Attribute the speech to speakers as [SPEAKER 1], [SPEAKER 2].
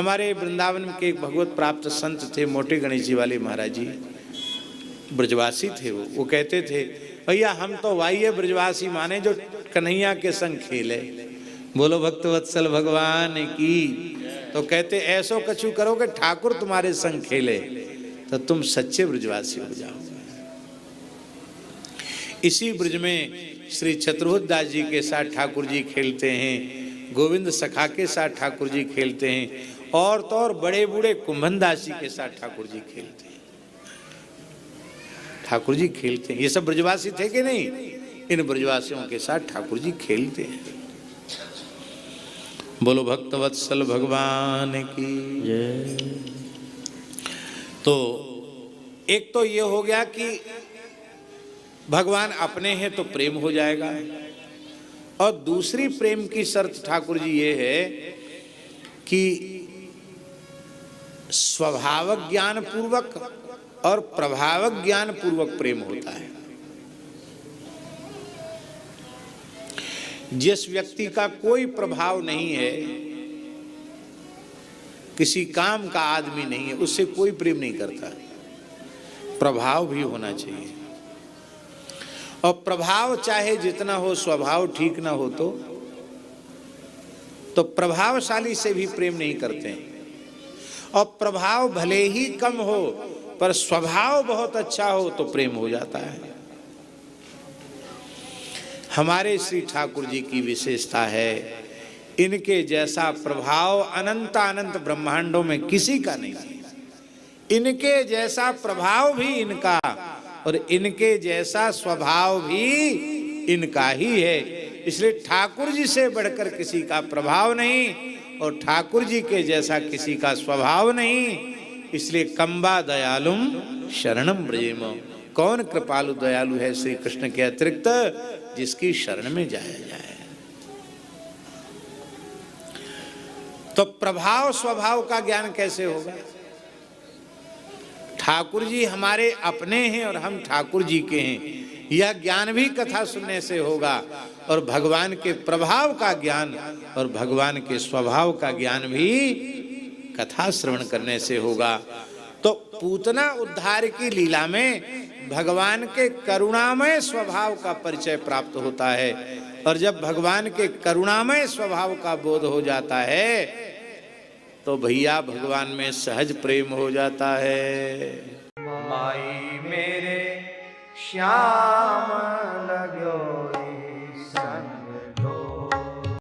[SPEAKER 1] हमारे वृंदावन के एक भगवत प्राप्त संत थे, मोटे गणेश जी वाले महाराज जी, ब्रजवासी थे। वो कहते थे, भैया हम तो वाह्य ब्रजवासी माने जो कन्हैया के संग खेले। बोलो भक्त वत्सल भगवान की। तो कहते ऐसो कछु करो कि ठाकुर तुम्हारे संग खेले तो तुम सच्चे ब्रजवासी हो जाओ। इसी ब्रज में श्री चतुर्भुज दास जी के साथ ठाकुर जी खेलते हैं, गोविंद सखा के साथ ठाकुर जी खेलते हैं, और तो और बड़े बूढ़े कुंभन दास जी के साथ ठाकुर जी खेलते हैं। ठाकुर जी खेलते हैं। ये सब ब्रजवासी थे कि नहीं? इन ब्रजवासियों के साथ ठाकुर जी खेलते हैं। बोलो भक्तवत्सल भगवान की जय। तो एक तो ये हो गया कि भगवान अपने हैं तो प्रेम हो जाएगा, और दूसरी प्रेम की शर्त ठाकुर जी ये है कि स्वभाव ज्ञान पूर्वक और प्रभाव ज्ञान पूर्वक प्रेम होता है। जिस व्यक्ति का कोई प्रभाव नहीं है, किसी काम का आदमी नहीं है, उससे कोई प्रेम नहीं करता। प्रभाव भी होना चाहिए, और प्रभाव चाहे जितना हो, स्वभाव ठीक ना हो तो प्रभावशाली से भी प्रेम नहीं करते हैं। और प्रभाव भले ही कम हो पर स्वभाव बहुत अच्छा हो तो प्रेम हो जाता है। हमारे श्री ठाकुर जी की विशेषता है, इनके जैसा प्रभाव अनंत अनंत ब्रह्मांडों में किसी का नहीं है। इनके जैसा प्रभाव भी इनका, और इनके जैसा स्वभाव भी इनका ही है। इसलिए ठाकुर जी से बढ़कर किसी का प्रभाव नहीं, और ठाकुर जी के जैसा किसी का स्वभाव नहीं। इसलिए कंबा दयालुम शरणम ब्रजेम। कौन कृपालु दयालु है श्री कृष्ण के अतिरिक्त, जिसकी शरण में जाया जाए। तो प्रभाव स्वभाव का ज्ञान कैसे होगा? ठाकुर जी हमारे अपने हैं और हम ठाकुर जी के हैं, यह ज्ञान भी कथा सुनने से होगा। और भगवान के प्रभाव का ज्ञान और भगवान के स्वभाव का ज्ञान भी कथा श्रवण करने से होगा। तो पूतना उद्धार की लीला में भगवान के करुणामय स्वभाव का परिचय प्राप्त होता है, और जब भगवान के करुणामय स्वभाव का बोध हो जाता है तो भैया भगवान में सहज प्रेम हो जाता है।
[SPEAKER 2] माई मेरे श्याम